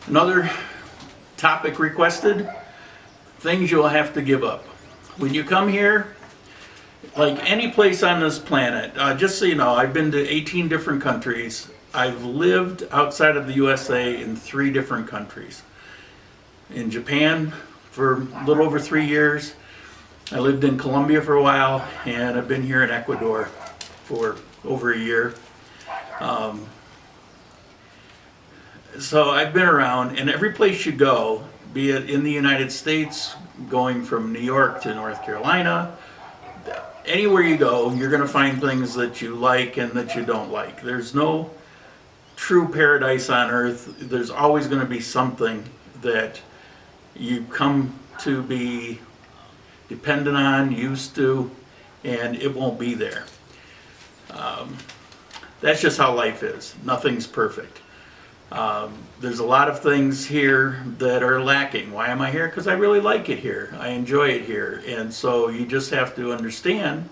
Another topic requested, things you'll have to give up. When you come here, like any place on this planet, just so you know, I've been to 18 different countries. I've lived outside of the USA in 3 different countries. In Japan for a little over 3 years. I lived in Colombia for a while, and I've been here in Ecuador for over a year. So I've been around, and every place you go, be it in the United States, going from New York to North Carolina, anywhere you go, you're going to find things that you like and that you don't like. There's no true paradise on earth. There's always going to be something that you come to be dependent on, used to, and it won't be there. That's just how life is. Nothing's perfect. There's a lot of things here that are lacking. Why am I here? Because I really like it here. I enjoy it here. And so you just have to understand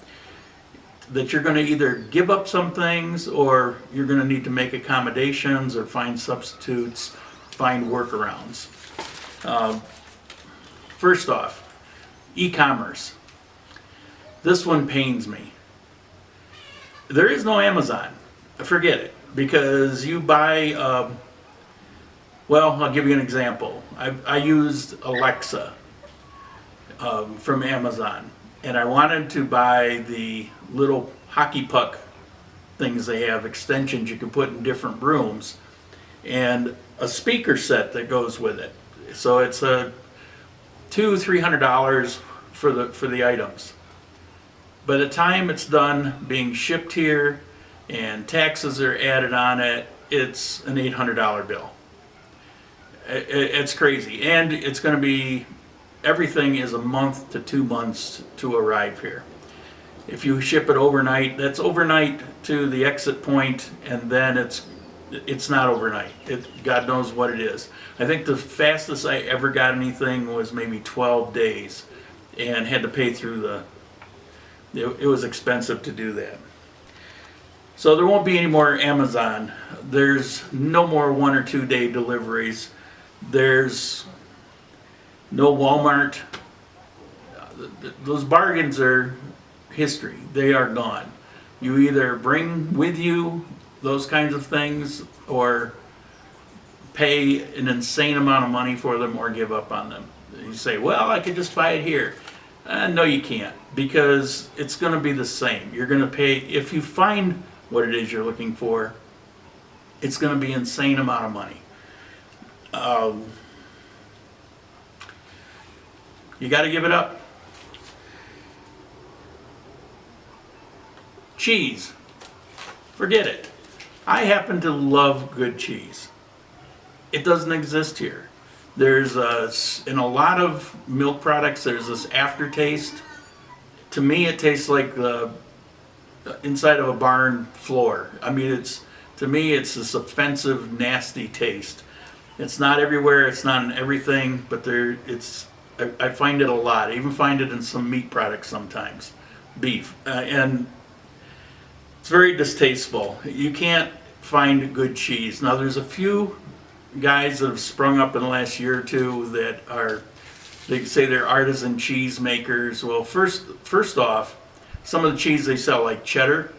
that you're going to either give up some things, or you're going to need to make accommodations or find substitutes, find workarounds. First off, e-commerce. This one pains me. There is no Amazon. Forget it. Because you buy, well, I'll give you an example. I used Alexa from Amazon, and I wanted to buy the little hockey puck things they have, extensions you can put in different rooms, and a speaker set that goes with it. So it's a $200–300 for the items. By the time it's done being shipped here and taxes are added on it, it's an $800 bill. It's crazy, and it's going to be, everything is a month to 2 months to arrive here. If you ship it overnight, that's overnight to the exit point, and then it's not overnight. God knows what it is. I think the fastest I ever got anything was maybe 12 days, and had to pay through it was expensive to do that. So there won't be any more Amazon. There's no more 1 or 2 day deliveries. There's no Walmart. Those bargains are history. They are gone. You either bring with you those kinds of things, or pay an insane amount of money for them, or give up on them. You say, well, I could just buy it here. No, you can't, because it's going to be the same. You're going to pay, if you find what it is you're looking for, it's going to be an insane amount of money. You got to give it up. Cheese. Forget it. I happen to love good cheese. It doesn't exist here. There's in a lot of milk products, there's this aftertaste. To me, it tastes like the inside of a barn floor. I mean, to me, it's this offensive, nasty taste. It's not everywhere, it's not in everything, but I find it a lot. I even find it in some meat products sometimes, beef, and it's very distasteful. You can't find good cheese. Now, there's a few guys that have sprung up in the last year or two that they say they're artisan cheese makers. Well, first off, some of the cheese they sell, like cheddar,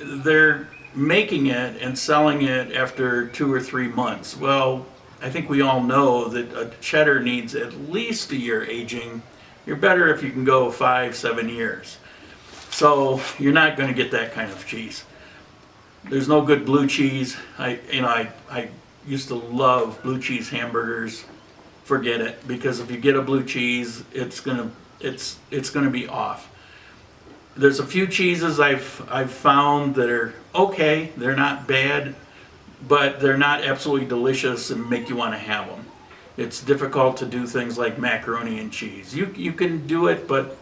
they're making it and selling it after 2 or 3 months. Well, I think we all know that a cheddar needs at least a year aging. You're better if you can go 5–7 years. So you're not going to get that kind of cheese. There's no good blue cheese. I used to love blue cheese hamburgers. Forget it, because if you get a blue cheese, it's gonna be off. There's a few cheeses I've found that are okay. They're not bad, but they're not absolutely delicious and make you want to have them. It's difficult to do things like macaroni and cheese. You can do it, but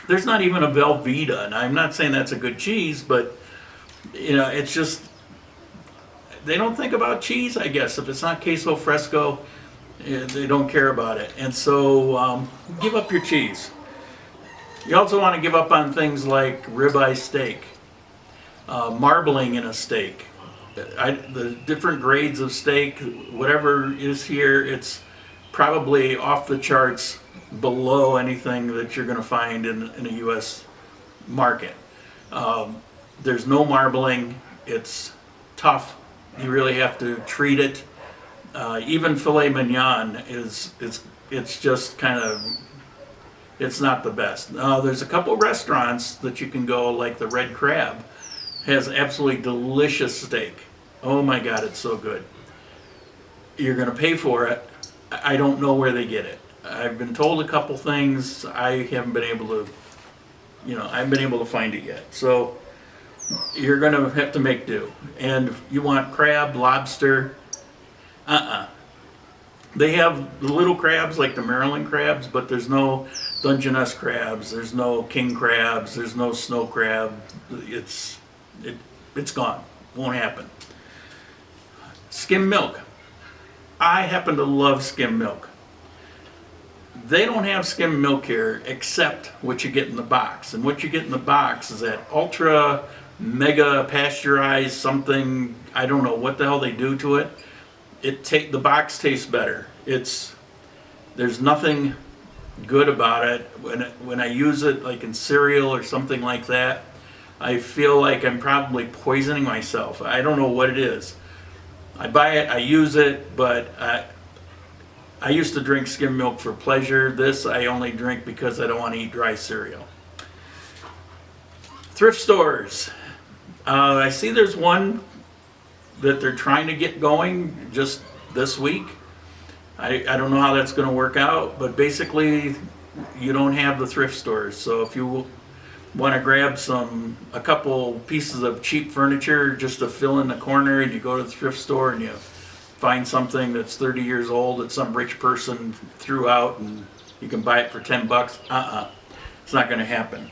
there's not even a Velveeta, and I'm not saying that's a good cheese, but it's just, they don't think about cheese, I guess. If it's not queso fresco, they don't care about it. And so give up your cheese. You also want to give up on things like ribeye steak, marbling in a steak. The different grades of steak, whatever is here, it's probably off the charts below anything that you're going to find in a U.S. market. There's no marbling. It's tough. You really have to treat it. Even filet mignon it's just kind of, it's not the best. There's a couple restaurants that you can go, like the Red Crab has absolutely delicious steak. Oh my God, it's so good. You're going to pay for it. I don't know where they get it. I've been told a couple things. I haven't been able to, I haven't been able to find it yet. So you're going to have to make do. And if you want crab, lobster, They have the little crabs like the Maryland crabs, but there's no Dungeness crabs, there's no king crabs, there's no snow crab. It's gone. Won't happen. Skim Milk. I happen to love Skim Milk. They don't have Skim Milk here except what you get in the box. And what you get in the box is that ultra mega pasteurized something. I don't know what the hell they do to it. The box tastes better. There's nothing good about it. When I use it like in cereal or something like that, I feel like I'm probably poisoning myself. I don't know what it is. I buy it, I use it, but I used to drink Skim Milk for pleasure. This I only drink because I don't want to eat dry cereal. Thrift stores. I see there's one that they're trying to get going just this week. I don't know how that's going to work out, but basically you don't have the thrift stores. So if you want to grab a couple pieces of cheap furniture just to fill in the corner, and you go to the thrift store and you find something that's 30 years old that some rich person threw out and you can buy it for 10 bucks, it's not going to happen.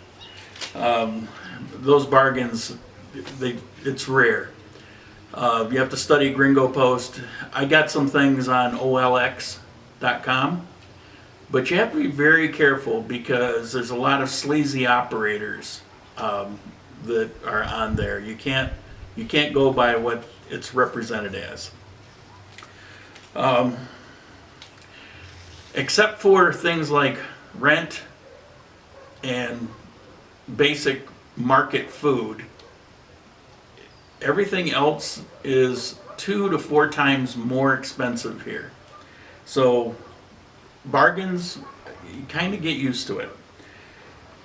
Those bargains, it's rare. You have to study Gringo Post. I got some things on OLX.com, but you have to be very careful because there's a lot of sleazy operators that are on there. You can't go by what it's represented as. Except for things like rent and basic market food, everything else is 2 to 4 times more expensive here. So bargains, you kind of get used to it.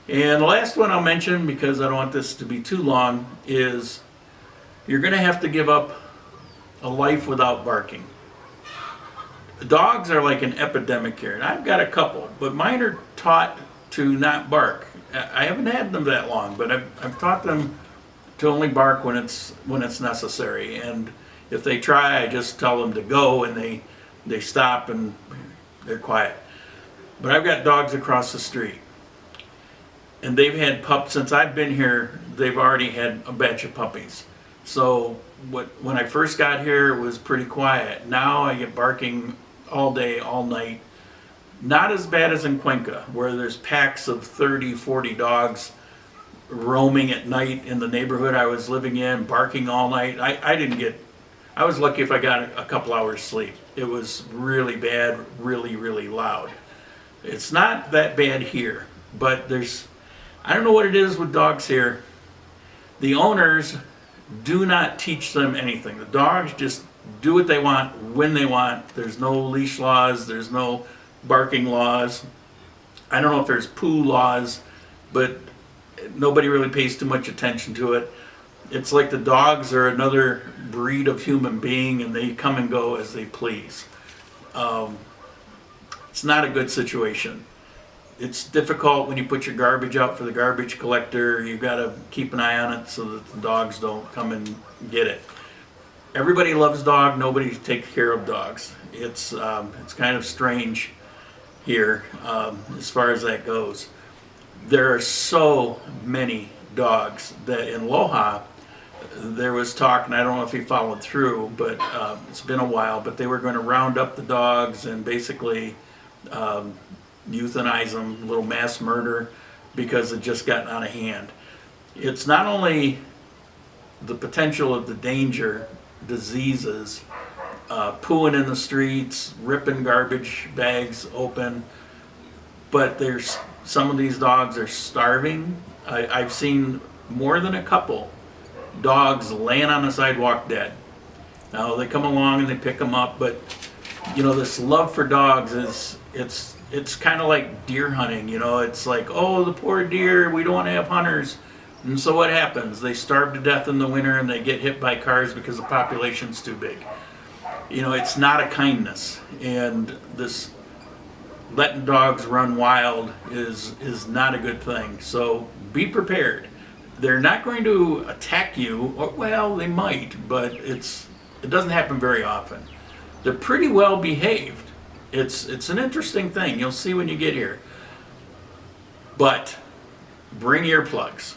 And the last one I'll mention, because I don't want this to be too long, is you're going to have to give up a life without barking. Dogs are like an epidemic here, and I've got a couple, but mine are taught to not bark. I haven't had them that long, but I've taught them to only bark when it's necessary. And if they try, I just tell them to go, and they stop and they're quiet. But I've got dogs across the street, and they've had pups since I've been here. They've already had a batch of puppies. So when I first got here, it was pretty quiet. Now I get barking all day, all night. Not as bad as in Cuenca, where there's packs of 30, 40 dogs roaming at night in the neighborhood I was living in, barking all night. I was lucky if I got a couple hours sleep. It was really bad, really, really loud. It's not that bad here, but I don't know what it is with dogs here. The owners do not teach them anything. The dogs just do what they want, when they want. There's no leash laws, there's no barking laws. I don't know if there's poo laws, but nobody really pays too much attention to it. It's like the dogs are another breed of human being, and they come and go as they please. It's not a good situation. It's difficult when you put your garbage out for the garbage collector. You've got to keep an eye on it so that the dogs don't come and get it. Everybody loves dog. Nobody takes care of dogs. It's kind of strange here as far as that goes. There are so many dogs that in Loja, there was talk, and I don't know if he followed through, but it's been a while, but they were going to round up the dogs and basically euthanize them, a little mass murder, because it just gotten out of hand. It's not only the potential of the danger diseases, pooing in the streets, ripping garbage bags open. But there's some of these dogs are starving. I've seen more than a couple dogs laying on the sidewalk dead. Now they come along and they pick them up, but you know, this love for dogs is, it's kind of like deer hunting. You know, it's like, oh, the poor deer, we don't want to have hunters. And so what happens? They starve to death in the winter and they get hit by cars because the population's too big. You know, it's not a kindness, and this letting dogs run wild is not a good thing. So be prepared. They're not going to attack you, or, well, they might, but it doesn't happen very often. They're pretty well behaved. It's an interesting thing. You'll see when you get here. But bring earplugs.